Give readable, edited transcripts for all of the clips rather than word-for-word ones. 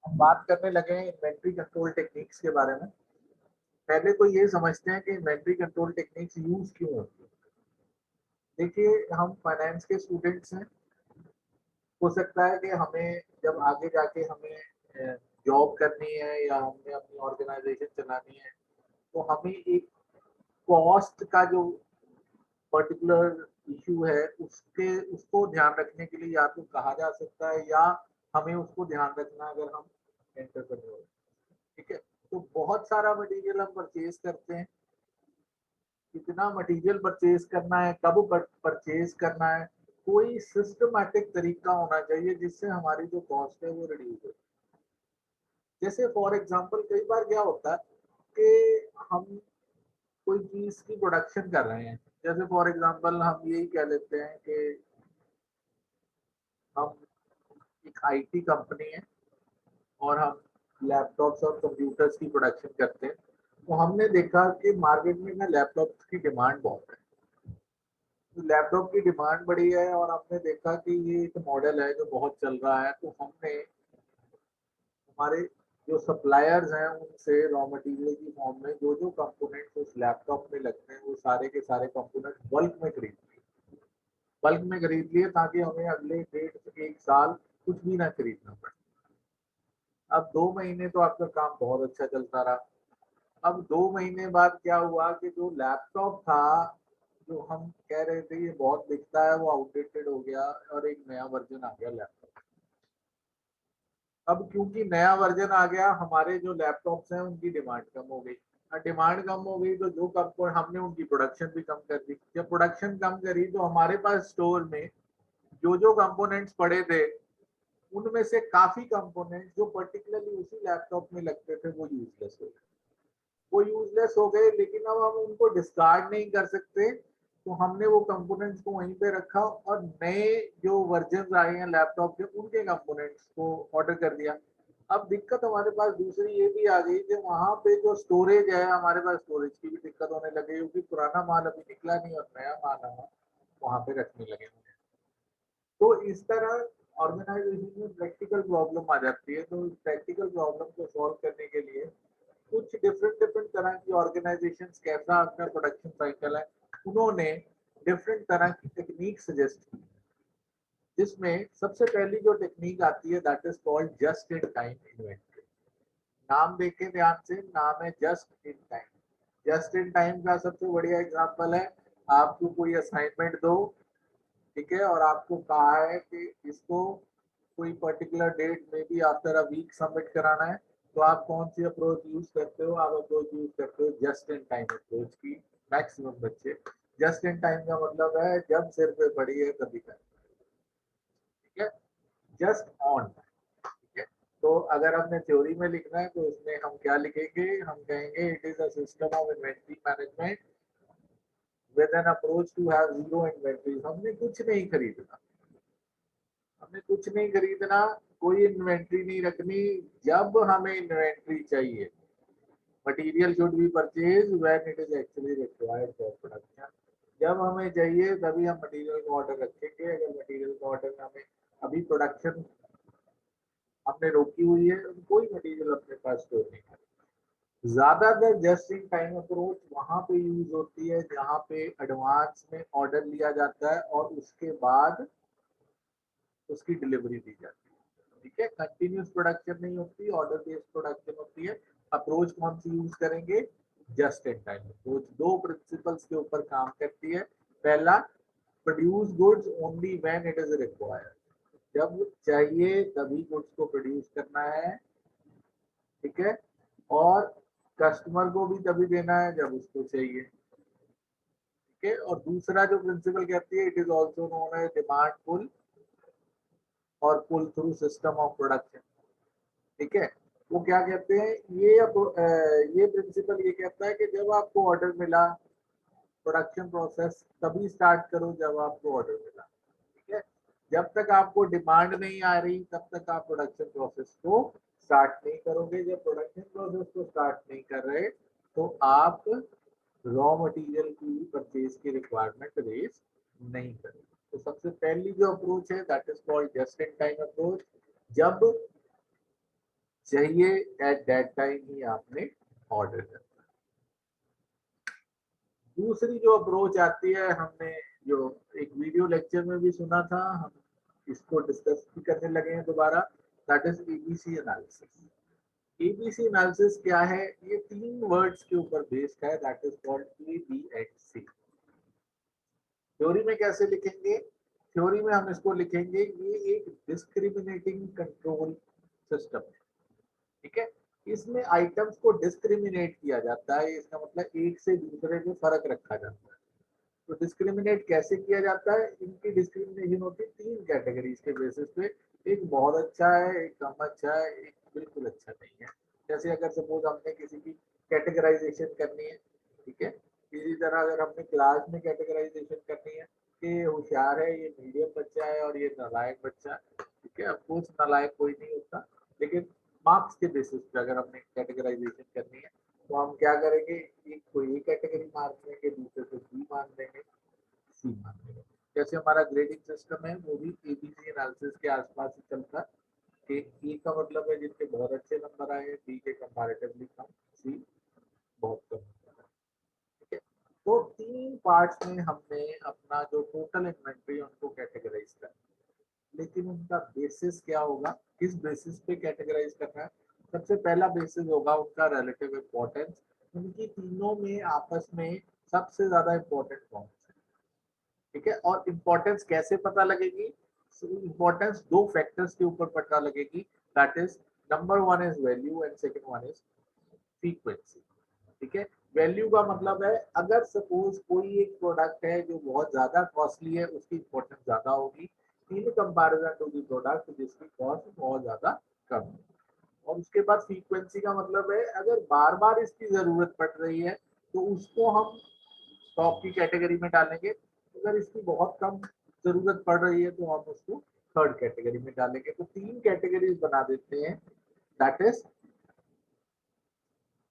हम बात करने लगे हैं इन्वेंट्री कंट्रोल टेक्निक्स के बारे में। पहले तो ये समझते हैं कि इन्वेंट्री कंट्रोल टेक्निक्स यूज क्यों होती है। देखिए, हम फाइनेंस के स्टूडेंट्स हैं। हो सकता है कि हमें जब आगे जाके हमें जॉब करनी है या हमने अपनी ऑर्गेनाइजेशन चलानी है, तो हमें एक कॉस्ट का जो पर्टिकुलर इशू है उसको ध्यान रखने के लिए या तो कहा जा सकता है या हमें उसको ध्यान रखना अगर हम एंटरप्रेन्योर। ठीक है, तो बहुत सारा मटेरियल हम परचेज करते हैं। कितना मटेरियल परचेज करना है, कब परचेज करना है, कोई सिस्टमैटिक तरीका होना चाहिए जिससे हमारी जो कॉस्ट है वो रिड्यूस हो। जैसे फॉर एग्जांपल कई बार क्या होता है कि हम कोई चीज की प्रोडक्शन कर रहे हैं। जैसे फॉर एग्जांपल हम यही कह लेते हैं कि हम एक आईटी कंपनी है और हम लैपटॉप्स और कंप्यूटर्स की प्रोडक्शन करते हैं। तो हमने देखा कि मार्केट में ना लैपटॉप्स की डिमांड बहुत है। तो लैपटॉप की डिमांड बढ़ी है और हमने देखा कि ये एक मॉडल है जो बहुत चल रहा है। तो हमने हमारे जो सप्लायर्स हैं उनसे रॉ मटेरियल की फॉर्म में जो जो कंपोनेंट्स उस लैपटॉप में लगते हैं वो सारे के सारे कंपोनेंट्स बल्क में खरीद लिए ताकि हमें अगले 1.5 से 1 साल कुछ भी ना खरीदना पड़े। अब 2 महीने तो आपका काम बहुत अच्छा चलता रहा। अब 2 महीने बाद क्या हुआ कि जो लैपटॉप था, जो हम कह रहे थे ये बहुत बिकता है, वो आउटडेटेड हो गया और एक नया वर्जन आ गया लैपटॉप। अब क्योंकि नया वर्जन आ गया, हमारे जो लैपटॉप्स हैं उनकी डिमांड कम हो गई। डिमांड कम हो गई तो जो कंपोनेंट हमने उनकी प्रोडक्शन भी कम कर दी। जब प्रोडक्शन कम करी तो हमारे पास स्टोर में जो जो कंपोनेंट्स पड़े थे उनमें से काफी कंपोनेंट्स जो पर्टिकुलरली उसी लैपटॉप में लगते थे वो यूजलेस हो गए। वो यूजलेस हो गए, लेकिन अब हम उनको डिस्कार्ड नहीं कर सकते। तो हमने वो कंपोनेंट्स को वहीं पे रखा और नए जो वर्जन आए हैं लैपटॉप के उनके कंपोनेंट्स को ऑर्डर कर दिया। अब दिक्कत हमारे पास दूसरी ये भी आ गई कि वहां पे जो स्टोरेज है, हमारे पास स्टोरेज की भी दिक्कत होने लगी क्योंकि पुराना माल अभी निकला नहीं और नया माल हम वहां पे रखने लगे हैं। तो इस तरह ऑर्गेनाइजेशन में प्रैक्टिकल प्रॉब्लम आ जाती है। तो प्रैक्टिकल प्रॉब्लम को सॉल्व करने के लिए कुछ डिफरेंट डिफरेंट तरह की ऑर्गेनाइजेशन कैसा अपना प्रोडक्शन साइकिल है, उन्होंने डिफरेंट तरह की टेक्निक सजेस्ट की। जिसमें सबसे पहली जो टेक्निक आती है that is called just in time inventory. नाम देखें ध्यान से, नाम है just in time. Just in time का सबसे बढ़िया एग्जांपल है, आपको कोई असाइनमेंट दो, ठीक है, और आपको कहा है कि इसको कोई पर्टिकुलर डेट में भी आफ्टर अ वीक सबमिट कराना है। तो आप कौन सी अप्रोच यूज करते हो? आप अप्रोच यूज करते हो जस्ट इन टाइम अप्रोच की। मैक्सिमम बच्चे जस्ट इन टाइम का मतलब है जब सिर पे पड़ी है तभी कर, ठीक है, जस्ट ऑन। ठीक है, तो अगर हमने थ्योरी में लिखना है तो इसमें हम क्या लिखेंगे? हम कहेंगे it is a system of inventory management with an approach to have zero inventory. हमने कुछ नहीं खरीदना, हमें कुछ नहीं खरीदना, कोई इन्वेंट्री नहीं रखनी। जब हमें इन्वेंट्री चाहिए, material should be purchase when it is actually required for production. जब हमें चाहिए तभी हम मटेरियल का ऑर्डर रखेंगे। अगर मटेरियल का ऑर्डर हमें अभी प्रोडक्शन हमने रोकी हुई है तो कोई मटेरियल अपने पास स्टोर नहीं है। ज्यादातर जस्ट इन टाइम अप्रोच वहां पे यूज होती है जहां पे एडवांस में ऑर्डर लिया जाता है और उसके बाद उसकी डिलीवरी दी जाती है। ठीक है, कंटिन्यूस प्रोडक्शन नहीं होती, ऑर्डर बेस्ड प्रोडक्शन होती है। अप्रोच कौन सी यूज करेंगे? Just in time approach. दो प्रिंसिपल्स के ऊपर काम करती है। पहला, produce goods only when it is required. जब चाहिए तभी गुड्स को प्रोड्यूस करना है, ठीक है, और कस्टमर को भी तभी देना है जब उसको चाहिए। ठीक है, और दूसरा जो प्रिंसिपल कहती है it is also known as demand pull और pull through system of production. ठीक है, वो क्या कहते हैं, ये प्रिंसिपल ये कहता है कि जब आपको ऑर्डर मिला, प्रोडक्शन प्रोसेस तभी स्टार्ट करो जब आपको ऑर्डर मिला। ठीक है, जब तक आपको डिमांड नहीं आ रही तब तक आप प्रोडक्शन प्रोसेस को स्टार्ट नहीं करोगे। जब प्रोडक्शन प्रोसेस को स्टार्ट नहीं कर रहे तो आप रॉ मटेरियल की परचेज की रिक्वायरमेंट रेज नहीं करेंगे। तो सबसे पहली जो अप्रोच है that is called just in time approach. जब चाहिए एट दैट टाइम ही आपने ऑर्डर करना। दूसरी जो अप्रोच आती है, हमने जो एक वीडियो लेक्चर में भी सुना था, हम इसको डिस्कस भी करने लगे हैं दोबारा, that is ABC analysis. ABC analysis क्या है? ये 3 वर्ड्स के ऊपर बेस्ड है, दैट इज कॉल्ड एबीएसी। थ्योरी में कैसे लिखेंगे? थ्योरी में हम इसको लिखेंगे, ये एक डिस्क्रिमिनेटिंग कंट्रोल सिस्टम है, ठीक है। इसमें आइटम्स को डिस्क्रिमिनेट किया जाता है, इसका मतलब एक से दूसरे में फर्क रखा जाता है। तो डिस्क्रिमिनेट कैसे किया जाता है? इनकी डिस्क्रिमिनेशन होती है 3 कैटेगरीज के बेसिस पे, एक बहुत अच्छा है, एक कम अच्छा है, एक बिल्कुल अच्छा नहीं है। जैसे अगर सपोज हमने किसी की कैटेगराइजेशन करनी है, ठीक है, इसी तरह अगर हमने क्लास में कैटेगराइजेशन करनी है कि होशियार है, ये मीडियम बच्चा है और ये नालायक बच्चा है, ठीक है, अफकोर्स नालायक कोई नहीं होता, लेकिन मार्क्स के बेसिस पे अगर हमने कैटेगराइजेशन करनी है तो हम क्या करेंगे, एक को ए कैटेगरी मार्क देंगे, दूसरे को बी मार्क देंगे, सी मार्क देंगे। जैसे हमारा ग्रेडिंग सिस्टम है वो भी एबीसी एनालिसिस के आसपास ही चलता है कि ए का मतलब है जिनके बहुत अच्छे नंबर आए हैं, बी के कंपैरेटिवली कम, सी बहुत कम नंबर आए, ठीक है। तो 3 पार्ट्स में हमने अपना जो टोटल इन्वेंट्री है उनको कैटेगराइज करना, लेकिन उनका बेसिस क्या होगा, किस बेसिस पे कैटेगराइज करना है? सबसे पहला बेसिस होगा उनका रिलेटिव इम्पोर्टेंस। उनकी तीनों में आपस में सबसे ज्यादा इम्पोर्टेंट कौन सा है, ठीक है। और इम्पोर्टेंस कैसे पता लगेगी? इम्पोर्टेंस 2 फैक्टर्स के ऊपर पता लगेगी, that is number 1 is value and second one is frequency, ठीक है। वैल्यू का मतलब है अगर सपोज कोई एक प्रोडक्ट है जो बहुत ज्यादा कॉस्टली है, उसकी इम्पोर्टेंस ज्यादा होगी in comparison to the product जिसकी कॉस्ट बहुत ज्यादा कम है। और उसके बाद फ्रीक्वेंसी का मतलब है अगर बार बार इसकी जरूरत पड़ रही है तो उसको हम टॉप की कैटेगरी में डालेंगे, अगर इसकी बहुत कम जरूरत पड़ रही है तो हम उसको थर्ड कैटेगरी में डालेंगे। तो 3 कैटेगरीज बना देते हैं, दैट इज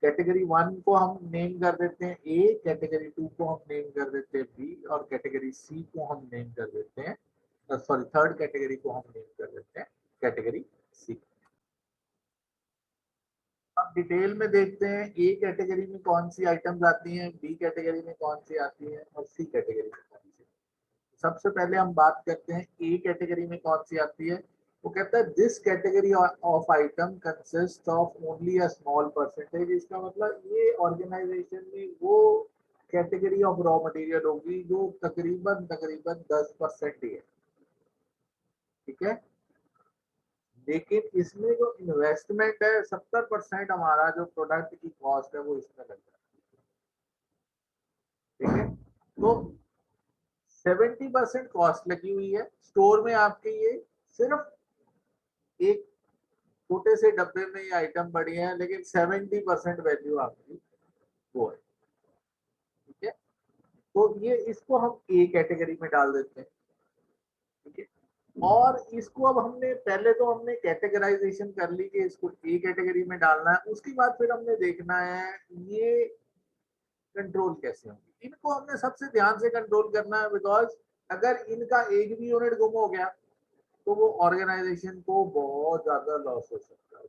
कैटेगरी 1 को हम नेम कर देते हैं ए, कैटेगरी 2 को हम नेम कर देते हैं बी, और कैटेगरी सी को हम नेम कर देते हैं, सॉरी थर्ड कैटेगरी को हम नेम कर देते हैं कैटेगरी सी। अब डिटेल में देखते हैं ए कैटेगरी में कौन सी आइटम्स आती हैं, बी कैटेगरी में कौन सी आती हैं और सी कैटेगरी में कौन सी। सबसे पहले हम बात करते हैं ए कैटेगरी में कौन सी आती है। वो कहता है this category of item consist of only a small percentage. इसका मतलब ये ऑर्गेनाइजेशन में वो कैटेगरी ऑफ रॉ मटेरियल होगी जो तकरीबन तकरीबन 10% ही है, ठीक है। लेकिन इसमें जो इन्वेस्टमेंट है 70% हमारा जो प्रोडक्ट की कॉस्ट है वो इसमें लग रहा है, ठीक है। तो 70% कॉस्ट लगी हुई है स्टोर में आपके, ये सिर्फ एक छोटे से डब्बे में ये आइटम पड़ी है, लेकिन 70% वैल्यू आपकी वो है, ठीक है। तो ये इसको हम ए कैटेगरी में डाल देते हैं, ठीक है। और इसको अब हमने पहले तो हमने कैटेगराइजेशन कर ली कि इसको ए कैटेगरी में डालना है, उसके बाद फिर हमने देखना है ये कंट्रोल कैसे होंगे। इनको हमने सबसे ध्यान से कंट्रोल करना है, बिकॉज अगर इनका एक भी यूनिट गुम हो गया तो वो ऑर्गेनाइजेशन को बहुत ज्यादा लॉस हो सकता है,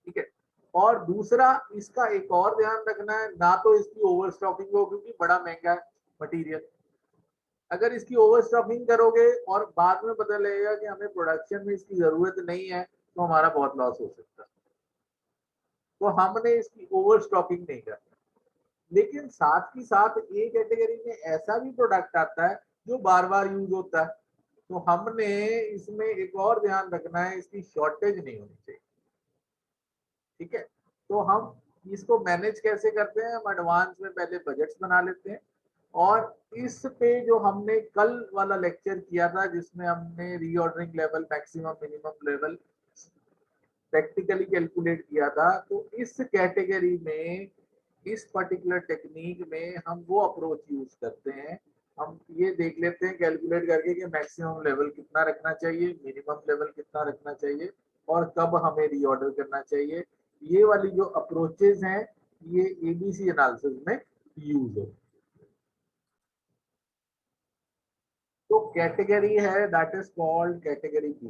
ठीक है। और दूसरा इसका एक और ध्यान रखना है, ना तो इसकी ओवर स्टॉकिंग हो क्योंकि बड़ा महंगा है मटेरियल। अगर इसकी ओवर स्टॉकिंग करोगे और बाद में पता लगेगा कि हमें प्रोडक्शन में इसकी जरूरत नहीं है तो हमारा बहुत लॉस हो सकता है। तो हमने इसकी ओवर स्टॉकिंग नहीं करनी। लेकिन साथ ही साथ ए कैटेगरी में ऐसा भी प्रोडक्ट आता है जो बार बार यूज होता है, तो हमने इसमें एक और ध्यान रखना है, इसकी शॉर्टेज नहीं होनी चाहिए, ठीक है। तो हम इसको मैनेज कैसे करते हैं, हम एडवांस में पहले बजट्स बना लेते हैं। और इस पे जो हमने कल वाला लेक्चर किया था जिसमें हमने reordering level, maximum minimum level practically calculate किया था, तो इस कैटेगरी में इस पर्टिकुलर टेक्निक में हम वो अप्रोच यूज करते हैं। हम ये देख लेते हैं कैलकुलेट करके कि मैक्सिमम लेवल कितना रखना चाहिए, मिनिमम लेवल कितना रखना चाहिए और कब हमें रीऑर्डर करना चाहिए। ये वाली जो अप्रोचेज हैं ये एबीसी एनालिसिस में यूज है। तो कैटेगरी है that is called category B,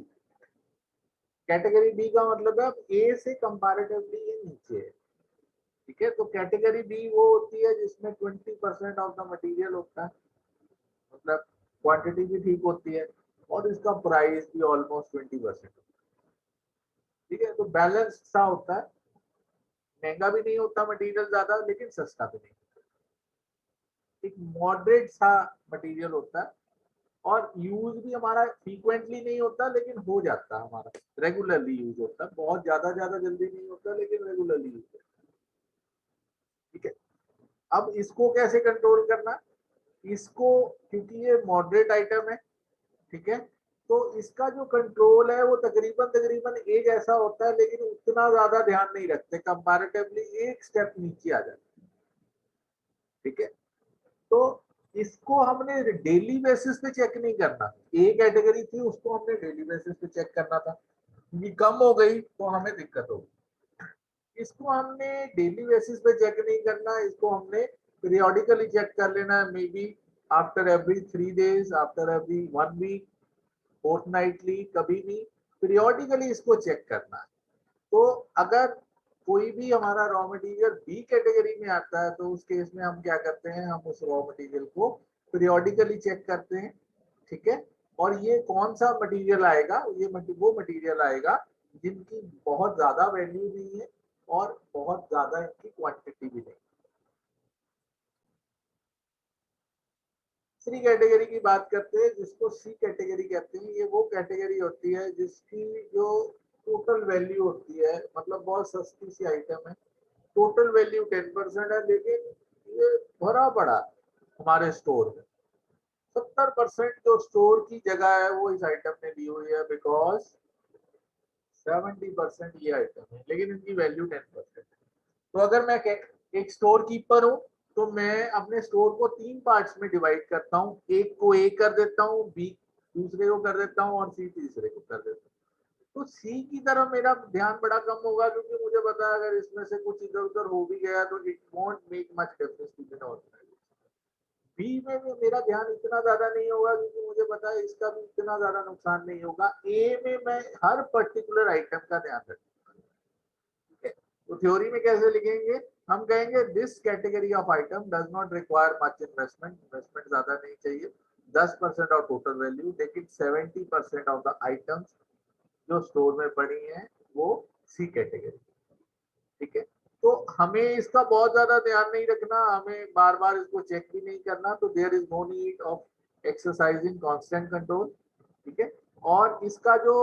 category B का मतलब है ए से कंपैरेटिवली ये नीचे है, ठीक है। तो कैटेगरी बी वो होती है जिसमें 20% ऑफ द मटेरियल होता है, मतलब क्वांटिटी भी ठीक होती है और इसका प्राइस भी ऑलमोस्ट 20%, ठीक है। तो बैलेंस सा होता है, महंगा भी नहीं होता मटेरियल ज्यादा, लेकिन सस्ता भी नहीं, एक मॉडरेट सा मटेरियल होता है। और यूज भी हमारा फ्रीक्वेंटली नहीं होता, लेकिन हो जाता है, हमारा रेगुलरली यूज होता है, बहुत ज्यादा जल्दी नहीं होता, लेकिन रेगुलरली यूज होता है, ठीक है। अब इसको कैसे कंट्रोल करना, इसको, क्योंकि ये मॉडरेट आइटम है, ठीक है, तो इसका जो कंट्रोल है वो तकरीबन तकरीबन एक ऐसा होता है, लेकिन उतना ज्यादा ध्यान नहीं रखते, कंपैरेटिवली एक स्टेप नीचे आ जाता है, ठीक है। तो इसको हमने डेली बेसिस पे चेक नहीं करना, ए कैटेगरी थी उसको हमने डेली बेसिस पे चेक करना था, ये कम हो गई तो हमें दिक्कत होगी। इसको हमने डेली बेसिस पे चेक नहीं करना, इसको हमने पीरियोडिकली चेक कर लेना है, may be after every 3 days, after every 1 week, fortnightly, कभी भी पीरियोडिकली इसको चेक करना है। तो अगर कोई भी हमारा रॉ मटेरियल बी कैटेगरी में आता है तो उस केस में हम क्या करते हैं, हम उस रॉ मटेरियल को पीरियोडिकली चेक करते हैं, ठीक है। और ये कौन सा मटेरियल आएगा, ये वो मटेरियल आएगा जिनकी बहुत ज्यादा वैल्यू नहीं है और बहुत ज्यादा इनकी क्वांटिटी भी नहीं। सी कैटेगरी की बात करते हैं, जिसको सी कैटेगरी कहते हैं, ये वो कैटेगरी होती है जिसकी जो टोटल वैल्यू होती है, मतलब बहुत सस्ती सी आइटम है, टोटल वैल्यू 10% है, लेकिन ये भरा पड़ा हमारे स्टोर में, 70% जो स्टोर की जगह है वो इस आइटम ने ली हुई है, बिकॉज 70% ये आइटम है, लेकिन इनकी वैल्यू 10% है। तो अगर मैं एक स्टोर कीपर हूँ, तो मैं अपने स्टोर को 3 पार्ट्स में डिवाइड करता हूँ, एक को ए कर देता हूँ, बी दूसरे को कर देता हूँ और सी तीसरे को कर देता हूँ। तो सी की तरफ मेरा ध्यान बड़ा कम होगा, क्योंकि मुझे पता है अगर इसमें से कुछ इधर उधर हो भी गया तो it won't make much difference to the organisation. B में भी मेरा ध्यान इतना ज्यादा नहीं होगा, क्योंकि मुझे पता है इसका भी इतना ज्यादा नुकसान नहीं होगा। ए में मैं हर पर्टिकुलर आइटम का ध्यान रखूंगा, ठीक है। तो थ्योरी में कैसे लिखेंगे, हम कहेंगे this category of item does not require much investment, investment ज्यादा नहीं चाहिए, 10% ऑफ टोटल वैल्यू, लेकिन 70% ऑफ द आइटम्स जो स्टोर में पड़ी हैं वो सी कैटेगरी, ठीक है। तो हमें इसका बहुत ज्यादा ध्यान नहीं रखना, हमें बार बार इसको चेक भी नहीं करना, तो there is no need of exercising constant control, ठीक है। और इसका जो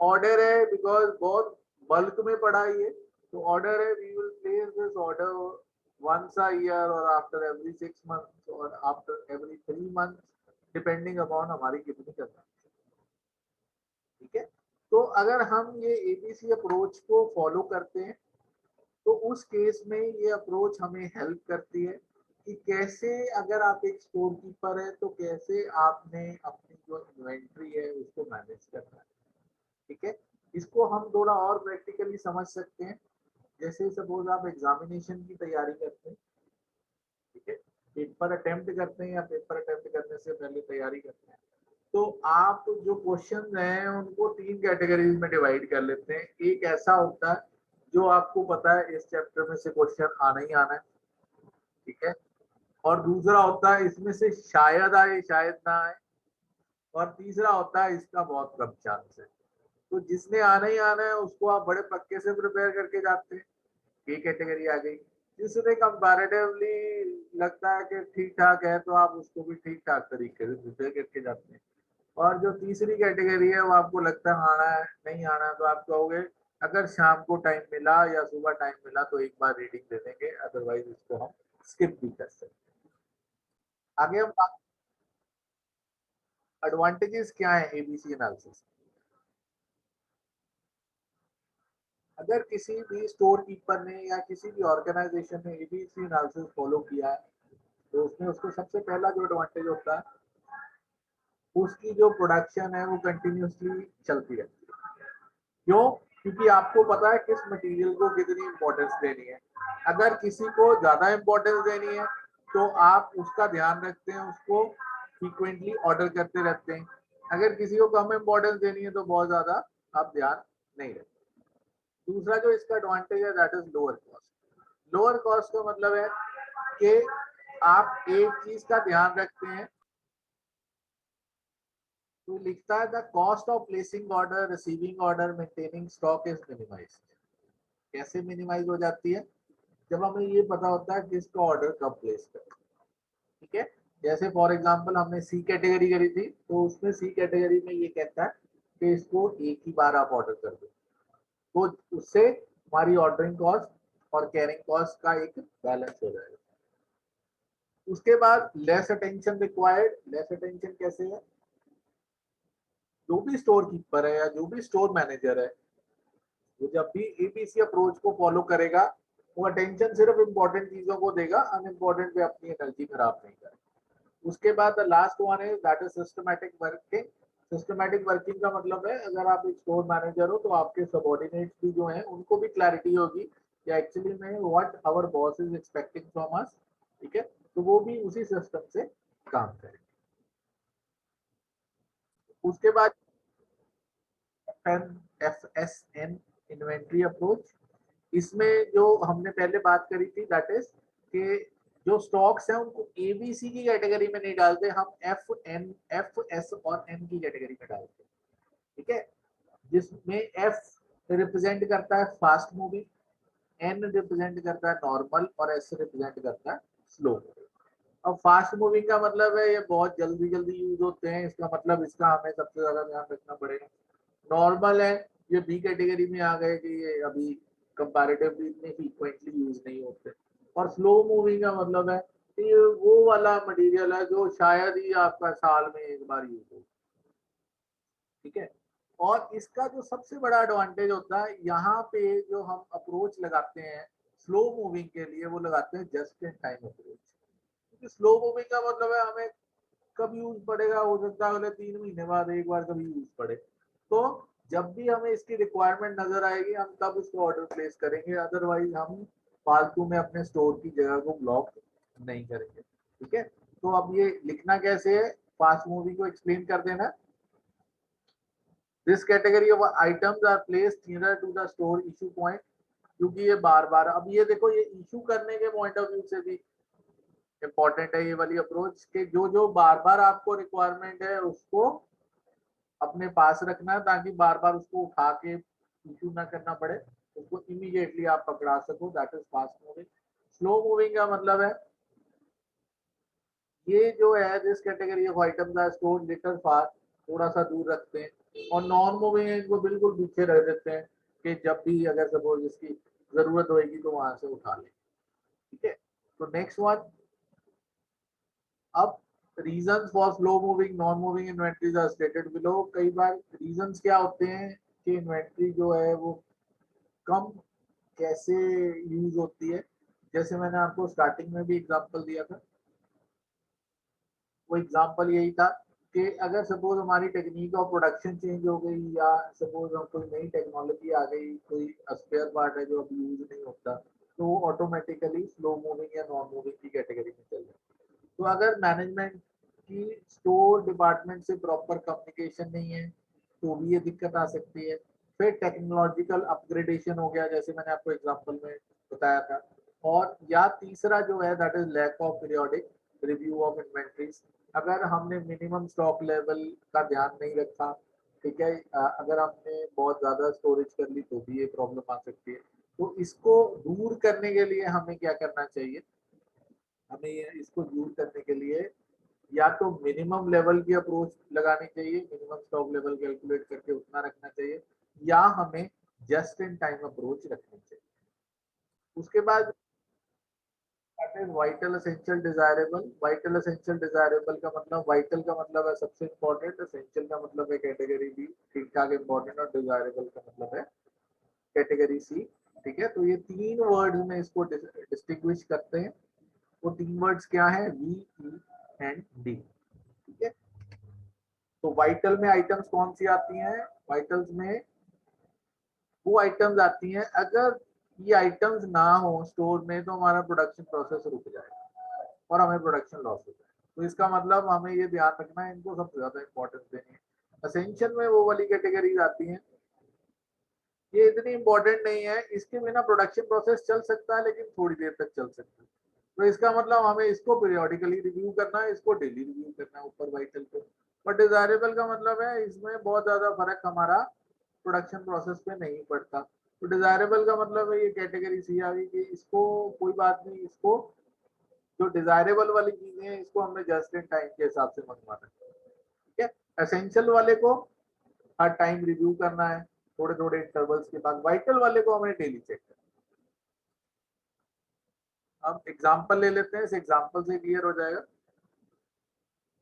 ऑर्डर है, बिकॉज बहुत बल्क में पड़ा ही है, तो ऑर्डर है, we will place this order once a year or after every 6 months or after every 3 months, depending upon हमारी कितनी करना, ठीक है। तो अगर हम ये एबीसी अप्रोच को फॉलो करते हैं, तो उस केस में ये अप्रोच हमें हेल्प करती है कि कैसे, अगर आप एक स्टोर कीपर है तो कैसे आपने अपनी जो इन्वेंट्री है उसको मैनेज करना है, ठीक है। इसको हम थोड़ा और प्रैक्टिकली समझ सकते हैं, जैसे सपोज आप एग्जामिनेशन की तैयारी करते हैं, ठीक है, पेपर अटेम्प्ट करते हैं या पेपर अटेम्प्ट करने से पहले तैयारी करते हैं, तो आप जो क्वेश्चन हैं उनको 3 कैटेगरीज में डिवाइड कर लेते हैं। एक ऐसा होता है जो आपको पता है इस चैप्टर में से क्वेश्चन आना ही आना है, ठीक है। और दूसरा होता है इसमें से शायद आए शायद ना आए, और तीसरा होता है इसका बहुत कम चांस है। तो जिसने आना ही आना है उसको आप बड़े पक्के से प्रिपेयर करके जाते हैं, ये कैटेगरी आ गई। जिसने कंपैरेटिवली लगता है कि ठीक ठाक है, तो आप उसको भी ठीक ठाक तरीके से प्रिपेयर करके जाते हैं। और जो तीसरी कैटेगरी है वो आपको लगता है आना है नहीं आना है, तो आप कहोगे अगर शाम को टाइम मिला या सुबह टाइम मिला तो एक बार रीडिंग दे देंगे, अदरवाइज इसको हम स्किप भी कर सकते हैं। आगे हम एडवांटेजेस क्या है एबीसी एनालिसिस। अगर किसी भी स्टोर कीपर ने या किसी भी ऑर्गेनाइजेशन ने एबीसी एनालिसिस फॉलो किया है, तो उसमें उसको सबसे पहला जो एडवांटेज होता है, उसकी जो प्रोडक्शन है वो कंटिन्यूसली चलती रहती है। क्यों? क्योंकि आपको पता है किस मटेरियल को कितनी इंपॉर्टेंस देनी है। अगर किसी को ज्यादा इंपॉर्टेंस देनी है तो आप उसका ध्यान रखते हैं, उसको फ्रीक्वेंटली ऑर्डर करते रहते हैं। अगर किसी को कम इंपॉर्टेंस देनी है तो बहुत ज्यादा आप ध्यान नहीं रहती। दूसरा जो इसका एडवांटेज है that is lower cost. Lower cost का मतलब है कि आप एक चीज का ध्यान रखते हैं, तो लिखता है the cost of placing order, receiving order, maintaining stock is minimised. कैसे मिनिमाइज हो जाती है? जब हमें ये पता होता है किसका ऑर्डर कब प्लेस करें। ठीक है, जैसे फॉर एग्जांपल हमने सी कैटेगरी करी थी, तो उसमें सी कैटेगरी में ये कहता है कि इसको एक ही बार आप ऑर्डर कर दो, तो उससे हमारी ऑर्डरिंग कॉस्ट और कैरिंग कॉस्ट का एक बैलेंस हो जाएगा। उसके बाद less attention required. Less attention कैसे है? जो भी स्टोर कीपर है या जो भी स्टोर मैनेजर है, वो जब भी एबीसी अप्रोच को फॉलो करेगा, वो अटेंशन सिर्फ इंपॉर्टेंट चीजों को देगा, अनइम्पोर्टेंट पे अपनी एनर्जी खराब नहीं करेगा। उसके बाद द लास्ट वन है that is systematic working. Systematic working का मतलब है अगर आप एक स्टोर मैनेजर हो तो आपके सबऑर्डिनेट्स भी जो हैं उनको भी क्लैरिटी होगी कि एक्चुअली में what our boss is expecting from us. ठीक है, तो वो भी उसी सिस्टम से काम करें। उसके बाद FSN इन्वेंट्री अप्रोच। इसमें जो हमने पहले बात करी थी दैट इज कि जो स्टॉक्स हैं उनको एबीसी की कैटेगरी में नहीं डालते, हम एफ एस और एन की कैटेगरी में डालते हैं। ठीक है, जिसमें एफ रिप्रेजेंट करता है फास्ट मूविंग, एन रिप्रेजेंट करता है नॉर्मल और एस रिप्रेजेंट करता है स्लो। अब फास्ट मूविंग का मतलब है ये बहुत जल्दी जल्दी यूज होते हैं, इसका मतलब इसका हमें सबसे ज्यादा ध्यान रखना पड़ेगा। नॉर्मल है, ये बी कैटेगरी में आ गए कि ये अभी कंपैरेटिवली इतने फ्रीक्वेंटली यूज नहीं होते। और स्लो मूविंग का मतलब है कि ये वो वाला मटेरियल है जो शायद ही आपका साल में एक बार यूज हो। ठीक है, और इसका जो सबसे बड़ा एडवांटेज होता है यहाँ पे जो हम अप्रोच लगाते हैं स्लो मूविंग के लिए, वो लगाते हैं जस्ट इन टाइम अप्रोच। क्योंकि स्लो मूविंग का मतलब है हमें कब यूज पड़ेगा, हो सकता है अगले 3 महीने बाद एक बार कभी यूज पड़े, तो जब भी हमें इसकी रिक्वायरमेंट नजर आएगी हम तब इसको ऑर्डर प्लेस करेंगे, अदरवाइज हम फालतू में अपने स्टोर की जगह को ब्लॉक नहीं करेंगे। ठीक है, तो अब ये लिखना कैसे है, फास्ट मूविंग को एक्सप्लेन कर देना। This category of items are placed near to the store issue point. क्योंकि ये बार बार, अब ये देखो ये इशू करने के पॉइंट ऑफ व्यू से भी इम्पोर्टेंट है ये वाली अप्रोच के जो जो बार बार आपको रिक्वायरमेंट है उसको अपने पास रखना है, ताकि बार बार उसको उठा के इशू ना करना पड़े, उसको इमीडिएटली आप पकड़ा सको, that is fast moving. Slow moving का मतलब है ये जो है this category of items are stored little far, थोड़ा सा दूर रखते हैं, और नॉन मूविंग इनको बिल्कुल पीछे रख देते हैं कि जब भी अगर सपोज इसकी जरूरत होगी तो वहां से उठा लें। ठीक है, तो नेक्स्ट वन, अब reasons for slow moving non moving inventories are stated below. कई बार रीजंस क्या होते हैं कि इन्वेंटरी जो है वो कम कैसे यूज होती है। जैसे मैंने आपको स्टार्टिंग में भी एग्जांपल दिया था, वो एग्जांपल यही था कि अगर सपोज हमारी टेक्निक ऑफ प्रोडक्शन चेंज हो गई या सपोज हम कोई नई टेक्नोलॉजी आ गई, कोई स्पेयर पार्ट है जो अभी यूज नहीं होता, तो वो ऑटोमेटिकली स्लो मूविंग या नॉन मूविंग की कैटेगरी में चल जाए। तो अगर मैनेजमेंट की स्टोर डिपार्टमेंट से प्रॉपर कम्युनिकेशन नहीं है तो भी ये दिक्कत आ सकती है। फिर टेक्नोलॉजिकल अपग्रेडेशन हो गया जैसे मैंने आपको एग्जांपल में बताया था, और या तीसरा जो है that is lack of periodic review of inventories. अगर हमने मिनिमम स्टॉक लेवल का ध्यान नहीं रखा, ठीक है, अगर हमने बहुत ज्यादा स्टोरेज कर ली तो भी ये प्रॉब्लम आ सकती है। तो इसको दूर करने के लिए हमें क्या करना चाहिए, हमें इसको दूर करने के लिए या तो मिनिमम लेवल की अप्रोच लगानी चाहिए, मिनिमम स्टॉक लेवल कैलकुलेट करके उतना रखना चाहिए, या हमें जस्ट इन टाइम अप्रोच रखनी चाहिए। उसके बाद vital essential desirable. Vital essential desirable का मतलब, वाइटल का मतलब है सबसे इंपॉर्टेंट, एसेंशियल का मतलब है कैटेगरी बी ठीक ठाक इंपॉर्टेंट, और डिजायरेबल का मतलब है कैटेगरी सी। ठीक है, तो ये तीन वर्ड में इसको डिस्टिंग्विश करते हैं। वो तीन वर्ड्स क्या है, वी, ई एंड डी। ठीक है, तो वाइटल में आइटम्स कौन सी आती हैं, वाइटल्स में वो आइटम्स आती हैं अगर ये आइटम्स ना हो स्टोर में तो हमारा प्रोडक्शन प्रोसेस रुक जाएगा और हमें प्रोडक्शन लॉस हो जाएगा। तो इसका मतलब हमें ये ध्यान रखना है, इनको सबसे ज्यादा इंपॉर्टेंस देनी है। असेंशियल में वो वाली कैटेगरीज आती हैं ये इतनी इंपॉर्टेंट नहीं है, इसके बिना प्रोडक्शन प्रोसेस चल सकता है लेकिन थोड़ी देर तक चल सकता है। तो इसका मतलब हमें इसको पीरियोडिकली रिव्यू करना है, इसको डेली रिव्यू करना है ऊपर वाइटल को। पर डिजायरेबल का मतलब है इसमें बहुत ज्यादा फर्क हमारा प्रोडक्शन प्रोसेस पे नहीं पड़ता। तो डिजायरेबल का मतलब है ये कैटेगरी सी आ गई कि इसको कोई बात नहीं, इसको जो डिजायरेबल वाली चीजें हैं इसको हमने जस्ट इन टाइम के हिसाब से मंगवाना है। ठीक है, एसेंशियल वाले को हर टाइम रिव्यू करना है थोड़े थोड़े इंटरवल्स के बाद, वाइटल वाले को हमें डेली चेक करना है। अब एग्जांपल ले लेते हैं, इस एग्जांपल से क्लियर हो जाएगा।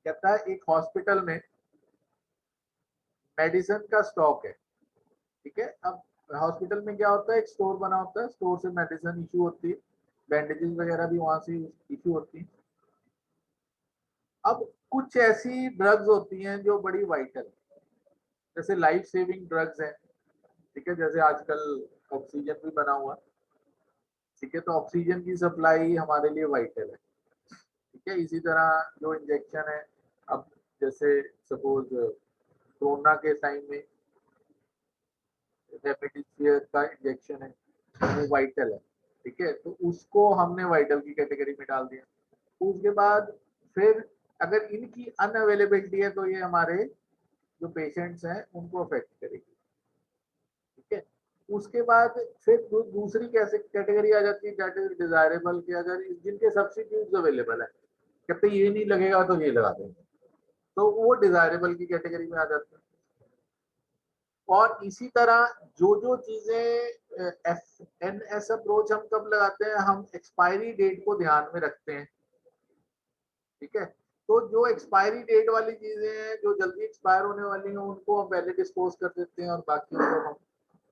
कहता है एक हॉस्पिटल में मेडिसिन का स्टॉक है। ठीक है, अब हॉस्पिटल में क्या होता है, एक स्टोर बना होता है, स्टोर से मेडिसिन इशू होती है, बैंडेजेस वगैरह भी वहां से इशू होती है। अब कुछ ऐसी ड्रग्स होती हैं जो बड़ी वाइटल है, जैसे लाइफ सेविंग ड्रग्स हैं। ठीक है, जैसे आजकल ऑक्सीजन भी बना हुआ। ठीक है, तो ऑक्सीजन की सप्लाई हमारे लिए वाइटल है। ठीक है, इसी तरह जो इंजेक्शन है, अब जैसे सपोज कोरोना के टाइम में रेमडेसिविर का इंजेक्शन है, वो वाइटल है। ठीक है, तो उसको हमने वाइटल की कैटेगरी में डाल दिया। उसके बाद फिर अगर इनकी अनअवेलेबिलिटी है तो ये हमारे जो पेशेंट्स हैं उनको अफेक्ट करेगी। ठीक है, उसके बाद फिर दूसरी कैसे कैटेगरी आ जाती है, दैट इज डिजायरेबल के, अगर जिनके सब्स्टिट्यूट अवेलेबल है, कहते ये नहीं लगेगा तो ये लगा देंगे, तो वो डिजायरेबल की कैटेगरी में आ जाते हैं। और इसी तरह जो जो चीजें एनएस अप्रोच हम कब लगाते हैं, हम एक्सपायरी डेट को ध्यान में रखते हैं। ठीक है, तो जो एक्सपायरी डेट वाली चीजें हैं, जो जल्दी एक्सपायर होने वाली हैं, उनको हम पहले डिस्पोज कर देते हैं और बाकी को हम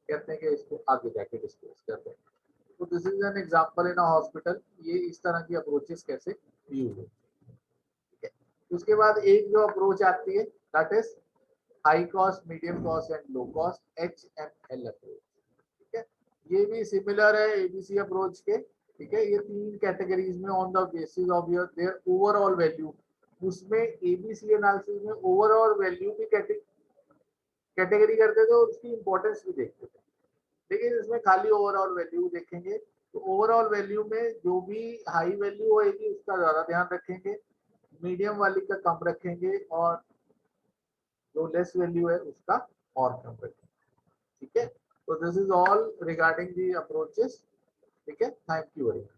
कहते हैं कि इसको आगे जाके डिस्पोज करते हैं। तो this is an example in a hospital, ये इस तरह की अप्रोचेस कैसे यूज होती है। उसके बाद एक जो अप्रोच आती है that is high cost, medium cost and low cost, HML approach. ठीक है, ये भी सिमिलर है एबीसी अप्रोच के। ठीक है, ये तीन कैटेगरीज में on the basis of your their overall value, उसमें एबीसी एनालिसिस में ओवरऑल वैल्यू की कैटेगरी करते थे और उसकी इंपॉर्टेंस भी देखते थे। लेकिन इसमें खाली ओवरऑल वैल्यू देखेंगे, तो ओवरऑल वैल्यू में जो भी हाई वैल्यू होगी उसका ज्यादा ध्यान रखेंगे, मीडियम वाली का कम रखेंगे, और जो लेस वैल्यू है उसका और कम रखेंगे। ठीक है, तो this is all regarding the approaches. ठीक है, थैंक यू वेरी मच।